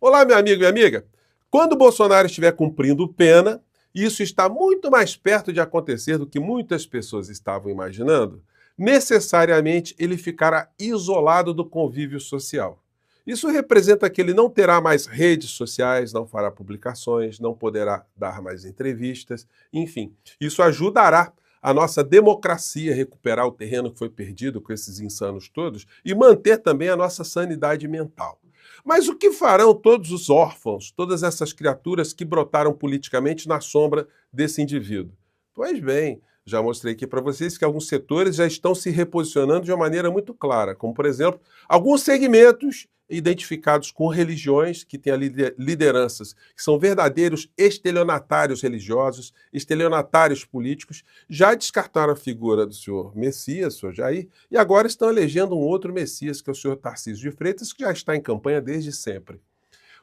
Olá, meu amigo e minha amiga. Quando o Bolsonaro estiver cumprindo pena, isso está muito mais perto de acontecer do que muitas pessoas estavam imaginando, necessariamente ele ficará isolado do convívio social. Isso representa que ele não terá mais redes sociais, não fará publicações, não poderá dar mais entrevistas, enfim. Isso ajudará a nossa democracia a recuperar o terreno que foi perdido com esses insanos todos e manter também a nossa sanidade mental. Mas o que farão todos os órfãos, todas essas criaturas que brotaram politicamente na sombra desse indivíduo? Pois bem, já mostrei aqui para vocês que alguns setores já estão se reposicionando de uma maneira muito clara, como, por exemplo, alguns segmentos identificados com religiões que têm ali lideranças, que são verdadeiros estelionatários religiosos, estelionatários políticos, já descartaram a figura do senhor Messias, senhor Jair, e agora estão elegendo um outro Messias, que é o senhor Tarcísio de Freitas, que já está em campanha desde sempre.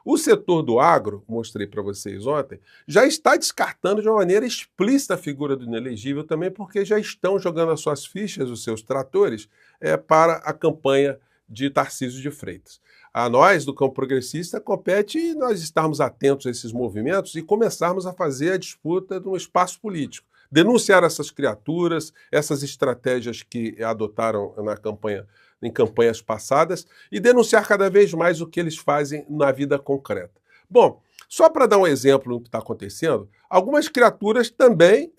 O setor do agro, mostrei para vocês ontem, já está descartando de uma maneira explícita a figura do inelegível também, porque já estão jogando as suas fichas, os seus tratores, para a campanha de Tarcísio de Freitas. A nós, do campo progressista, compete nós estarmos atentos a esses movimentos e começarmos a fazer a disputa de um espaço político. Denunciar essas criaturas, essas estratégias que adotaram na campanha, em campanhas passadas, e denunciar cada vez mais o que eles fazem na vida concreta. Bom, só para dar um exemplo do que está acontecendo, algumas criaturas também,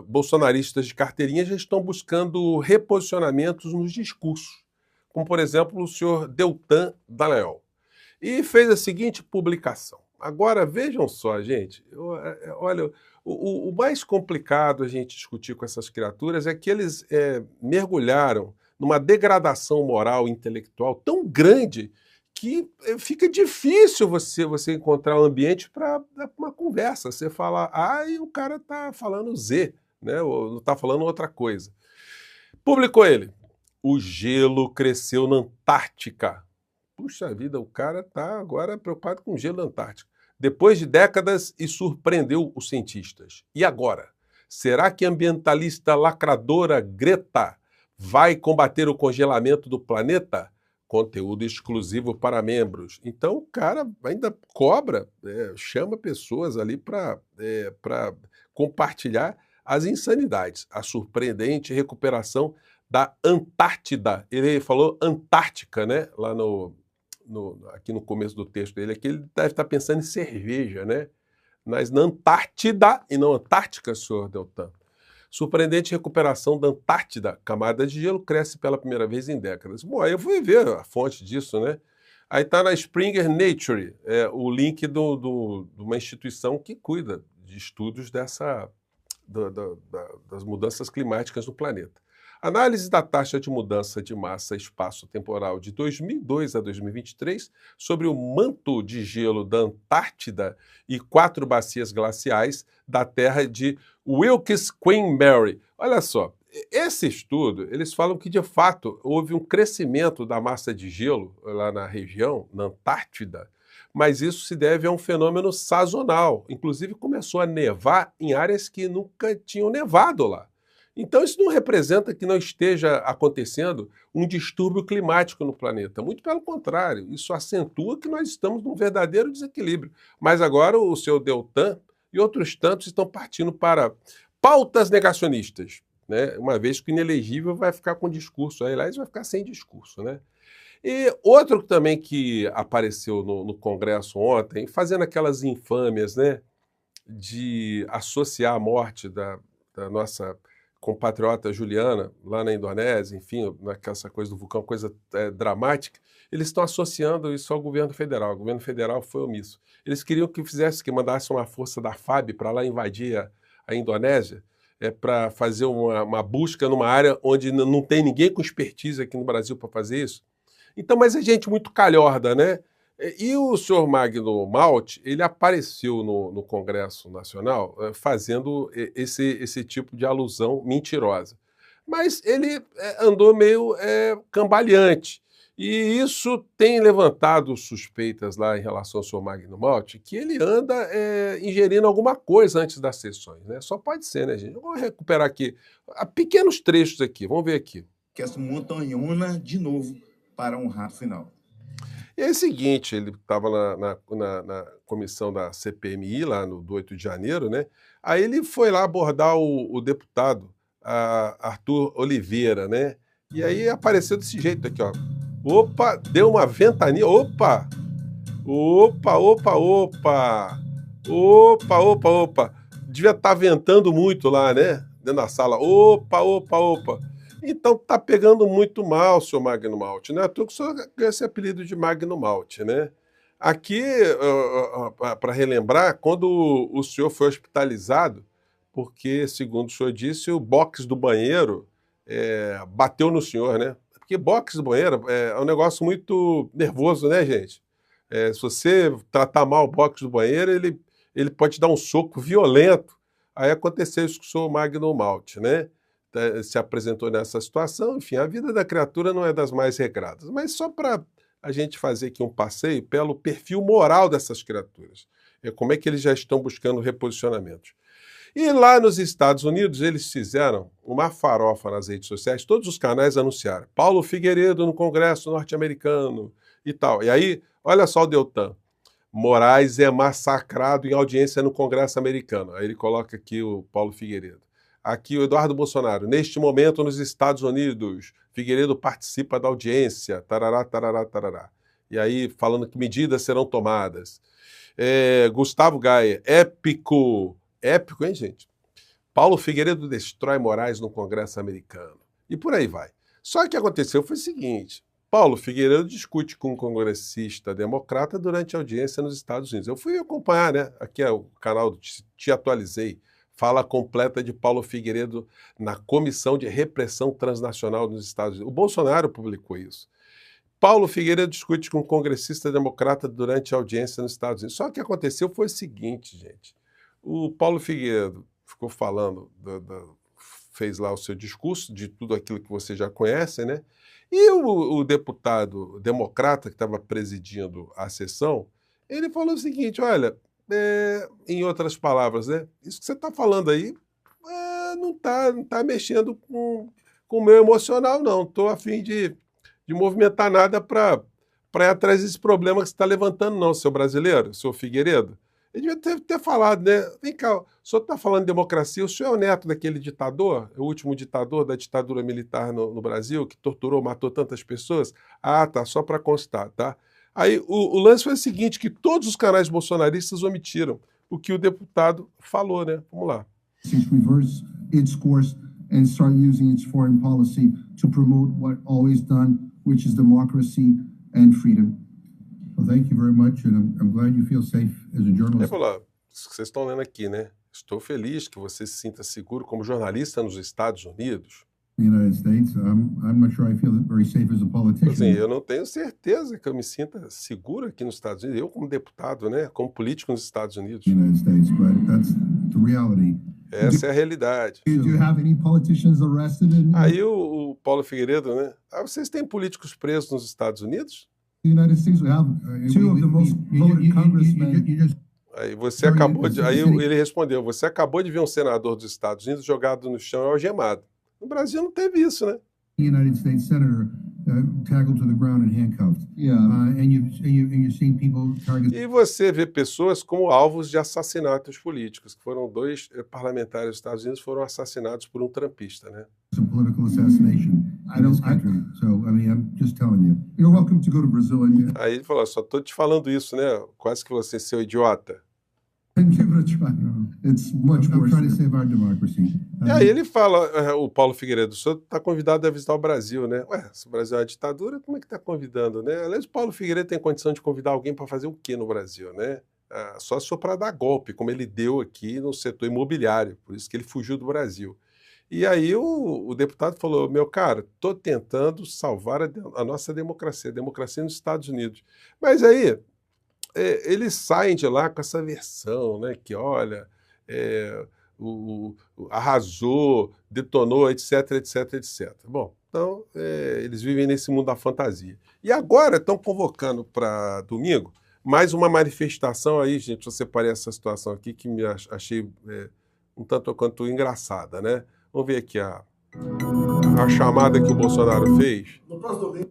bolsonaristas de carteirinha, já estão buscando reposicionamentos nos discursos, como, por exemplo, o senhor Deltan Dallagnol. E fez a seguinte publicação. Agora, vejam só, gente, olha, o mais complicado a gente discutir com essas criaturas é que eles mergulharam numa degradação moral e intelectual tão grande que fica difícil você encontrar um ambiente para uma conversa. Você fala A e o cara está falando Z, né? Ou não está falando outra coisa. Publicou ele. O gelo cresceu na Antártica. Puxa vida, o cara está agora preocupado com o gelo na Antártica. Depois de décadas e surpreendeu os cientistas. E agora? Será que a ambientalista lacradora Greta vai combater o congelamento do planeta? Conteúdo exclusivo para membros. Então o cara ainda cobra, chama pessoas ali para compartilhar as insanidades. A surpreendente recuperação da Antártida. Ele falou Antártica, né? Lá aqui no começo do texto dele, aqui ele deve estar pensando em cerveja, né? Mas na Antártida e não Antártica, senhor Deltan. Surpreendente recuperação da Antártida. Camada de gelo cresce pela primeira vez em décadas. Bom, aí eu fui ver a fonte disso, né? Aí está na Springer Nature, o link de uma instituição que cuida de estudos das mudanças climáticas no planeta. Análise da taxa de mudança de massa espaço-temporal de 2002 a 2023 sobre o manto de gelo da Antártida e 4 bacias glaciais da terra de Wilkes-Queen-Mary. Olha só, esse estudo, eles falam que de fato houve um crescimento da massa de gelo lá na região, na Antártida, mas isso se deve a um fenômeno sazonal. Inclusive começou a nevar em áreas que nunca tinham nevado lá. Então isso não representa que não esteja acontecendo um distúrbio climático no planeta. Muito pelo contrário, isso acentua que nós estamos num verdadeiro desequilíbrio. Mas agora o seu Deltan e outros tantos estão partindo para pautas negacionistas, né? Uma vez que o inelegível vai ficar com discurso, aí lá eles vão ficar sem discurso, né? E outro também que apareceu no Congresso ontem, fazendo aquelas infâmias, né, de associar a morte da nossa compatriota Juliana, lá na Indonésia, enfim, naquela coisa do vulcão, coisa dramática, eles estão associando isso ao governo federal. O governo federal foi omisso. Eles queriam que mandasse uma força da FAB para lá invadir a Indonésia, para fazer uma busca numa área onde não tem ninguém com expertise aqui no Brasil para fazer isso. Então, mas é gente muito calhorda, né? E o senhor Magno Malta, ele apareceu no Congresso Nacional fazendo esse tipo de alusão mentirosa. Mas ele andou meio cambaleante. E isso tem levantado suspeitas lá em relação ao senhor Magno Malta, que ele anda ingerindo alguma coisa antes das sessões, né? Só pode ser, né, gente? Vamos recuperar aqui pequenos trechos aqui, vamos ver aqui. Que essa montanhona de novo para um rato final. E é o seguinte, ele estava na comissão da CPMI, lá do 8 de janeiro, né? Aí ele foi lá abordar o deputado Arthur Oliveira, né? E aí apareceu desse jeito aqui, ó. Opa, deu uma ventania. Opa! Opa, opa, opa! Opa, opa, opa! Devia estar ventando muito lá, né? Dentro da sala. Opa, opa, opa! Então tá pegando muito mal, seu Magno Malte, né? Tu que só ganha esse apelido de Magno Malte, né? Aqui, para relembrar, quando o senhor foi hospitalizado, porque, segundo o senhor disse, o box do banheiro bateu no senhor, né? Porque box do banheiro é um negócio muito nervoso, né, gente? Se você tratar mal o box do banheiro, ele pode te dar um soco violento. Aí aconteceu isso com o senhor Magno Malte, né? Se apresentou nessa situação. Enfim, a vida da criatura não é das mais regradas. Mas só para a gente fazer aqui um passeio pelo perfil moral dessas criaturas. Como é que eles já estão buscando reposicionamentos. E lá nos Estados Unidos, eles fizeram uma farofa nas redes sociais, todos os canais anunciaram. Paulo Figueiredo no Congresso norte-americano e tal. E aí, olha só o Deltan. Moraes é massacrado em audiência no Congresso americano. Aí ele coloca aqui o Paulo Figueiredo. Aqui o Eduardo Bolsonaro. Neste momento, nos Estados Unidos, Figueiredo participa da audiência. Tarará, tarará, tarará. E aí, falando que medidas serão tomadas. Gustavo Gaia. Épico. Épico, hein, gente? Paulo Figueiredo destrói Moraes no Congresso americano. E por aí vai. Só que o que aconteceu foi o seguinte. Paulo Figueiredo discute com um congressista democrata durante a audiência nos Estados Unidos. Eu fui acompanhar, né? Aqui é o canal do Te Atualizei. Fala completa de Paulo Figueiredo na Comissão de Repressão Transnacional nos Estados Unidos. O Bolsonaro publicou isso. Paulo Figueiredo discute com um congressista democrata durante a audiência nos Estados Unidos. Só que o que aconteceu foi o seguinte, gente. O Paulo Figueiredo ficou falando, fez lá o seu discurso de tudo aquilo que você já conhece, né? E o deputado democrata que estava presidindo a sessão, ele falou o seguinte, olha, em outras palavras, né? Isso que você está falando aí não tá mexendo com o meu emocional, não. Estou a fim de movimentar nada para ir atrás desse problema que você está levantando, não, seu brasileiro, seu Figueiredo. Ele devia ter falado, né? Vem cá, o senhor está falando de democracia, o senhor é o neto daquele ditador, o último ditador da ditadura militar no Brasil, que torturou, matou tantas pessoas? Ah, tá, só para constar, tá? Aí o lance foi o seguinte, que todos os canais bolsonaristas omitiram o que o deputado falou, né? Vamos lá. Reverse its course and start using its foreign policy to promote what always done, which is democracy and freedom. Well, thank you very much, and I'm glad you feel safe as a journalist. Ele falou, isso que vocês estão lendo aqui, né? Estou feliz que você se sinta seguro como jornalista nos Estados Unidos. United States, I'm not sure I feel very safe as a politician. Assim, eu não tenho certeza que eu me sinta seguro aqui nos Estados Unidos. Eu como deputado, né? Como político nos Estados Unidos. United States, but that's the reality. Essa é a realidade. Do you have any politicians arrested in Aí o Paulo Figueiredo, né? Vocês têm políticos presos nos Estados Unidos? the United States? We have two of the most voted congressmen. Aí você acabou de. Aí ele respondeu: você acabou de ver um senador dos Estados Unidos jogado no chão e algemado. No Brasil não teve isso, né? United States senator tackled to the ground and handcuffed. Yeah. And you're seeing people targeted. E você vê pessoas como alvos de assassinatos políticos, que foram 2 parlamentares dos Estados Unidos foram assassinados por um trampista, né? Some political assassination. I don't. So I mean, I'm just telling you. You're welcome to go to Brazil and. Aí ele falou: só tô te falando isso, né? Quase que você, seu idiota. And give it a try. It's much worse. I'm trying to save our democracy. E aí ele fala, o Paulo Figueiredo, o senhor está convidado a visitar o Brasil, né? Ué, se o Brasil é uma ditadura, como é que está convidando, né? Aliás, o Paulo Figueiredo tem condição de convidar alguém para fazer o quê no Brasil, né? Só se for para dar golpe, como ele deu aqui no setor imobiliário, por isso que ele fugiu do Brasil. E aí o deputado falou, meu cara, estou tentando salvar a nossa democracia, a democracia nos Estados Unidos. Mas aí eles saem de lá com essa versão, né? Que olha, arrasou, detonou, etc, etc, etc. Bom, então eles vivem nesse mundo da fantasia. E agora estão convocando para domingo mais uma manifestação aí, gente, eu separei essa situação aqui que me achei um tanto quanto engraçada, né? Vamos ver aqui a a chamada que o Bolsonaro fez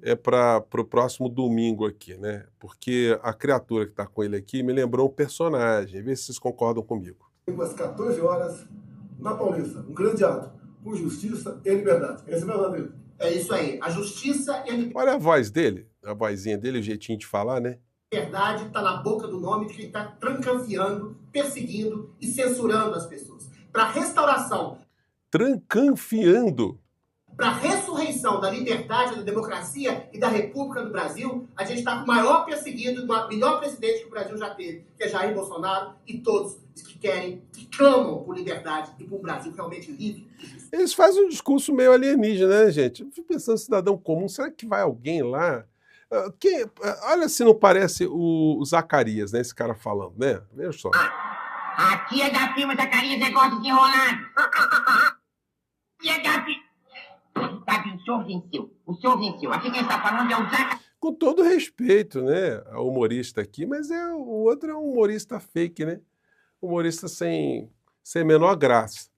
é para o próximo domingo aqui, né? Porque a criatura que está com ele aqui me lembrou um personagem. Vê se vocês concordam comigo. Às 14 horas, na Paulista, um grande ato por justiça e liberdade. Esse é o verdadeiro. É isso aí. A justiça e a liberdade. Olha a voz dele, a vozinha dele, o jeitinho de falar, né? Liberdade está na boca do nome de quem está trancanfiando, perseguindo e censurando as pessoas. Para a restauração, Trancanfiando. para a ressurreição da liberdade, da democracia e da República do Brasil, a gente está com o maior perseguido, o melhor presidente que o Brasil já teve, que é Jair Bolsonaro, e todos os que querem, que clamam por liberdade e por um Brasil realmente livre. Eles fazem um discurso meio alienígena, né, gente? Eu fico pensando, cidadão comum, será que vai alguém lá? Olha se não parece o Zacarias, né? Esse cara falando, né? Veja só. A tia da firma Zacarias negócio de enrolado. Tia da firma... O senhor venceu. O senhor venceu. Aqui quem está falando é o Zacarias. Com todo respeito, né? Ao humorista aqui, mas o outro é um humorista fake, né? Humorista sem menor graça,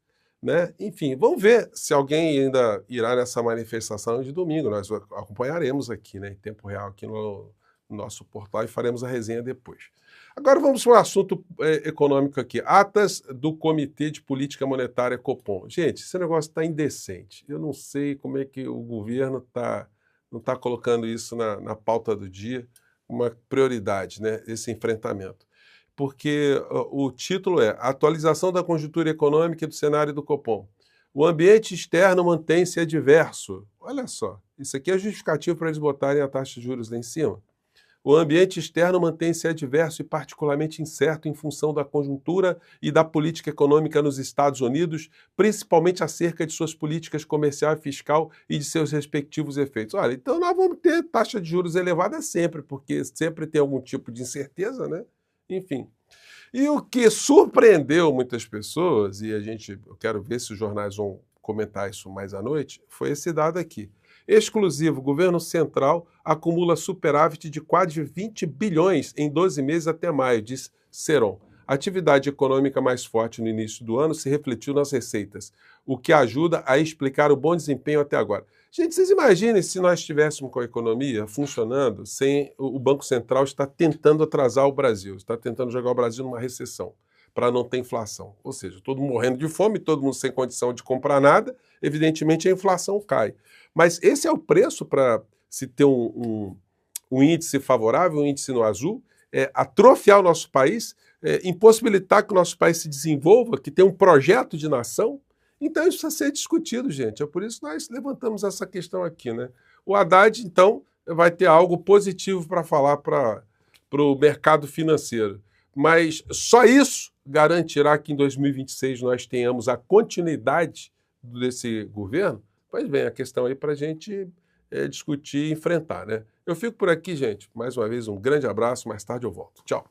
né? Enfim, vamos ver se alguém ainda irá nessa manifestação de domingo. Nós acompanharemos aqui, né? Em tempo real, aqui no nosso portal e faremos a resenha depois. Agora vamos para o assunto econômico aqui. Atas do Comitê de Política Monetária Copom. Gente, esse negócio está indecente. Eu não sei como é que o governo não está colocando isso na pauta do dia, uma prioridade, né? Esse enfrentamento. Porque o título é Atualização da Conjuntura Econômica e do Cenário do Copom. O ambiente externo mantém-se adverso. Olha só, isso aqui é justificativo para eles botarem a taxa de juros lá em cima. O ambiente externo mantém-se adverso e particularmente incerto em função da conjuntura e da política econômica nos Estados Unidos, principalmente acerca de suas políticas comercial e fiscal e de seus respectivos efeitos. Olha, então nós vamos ter taxa de juros elevada sempre, porque sempre tem algum tipo de incerteza, né? Enfim. E o que surpreendeu muitas pessoas, e eu quero ver se os jornais vão comentar isso mais à noite, foi esse dado aqui. Exclusivo, governo central acumula superávit de quase 20 bilhões em 12 meses até maio, diz Seron. A atividade econômica mais forte no início do ano se refletiu nas receitas, o que ajuda a explicar o bom desempenho até agora. Gente, vocês imaginem se nós estivéssemos com a economia funcionando sem o Banco Central estar tentando atrasar o Brasil, está tentando jogar o Brasil numa recessão, para não ter inflação. Ou seja, todo mundo morrendo de fome, todo mundo sem condição de comprar nada, evidentemente a inflação cai. Mas esse é o preço para se ter um índice favorável, um índice no azul, atrofiar o nosso país, impossibilitar que o nosso país se desenvolva, que tenha um projeto de nação. Então isso precisa ser discutido, gente. É por isso que nós levantamos essa questão aqui, né? O Haddad, então, vai ter algo positivo para falar para o mercado financeiro. Mas só isso garantirá que em 2026 nós tenhamos a continuidade desse governo? Pois bem, a questão aí para a gente discutir e enfrentar, né? Eu fico por aqui, gente. Mais uma vez, um grande abraço. Mais tarde eu volto. Tchau.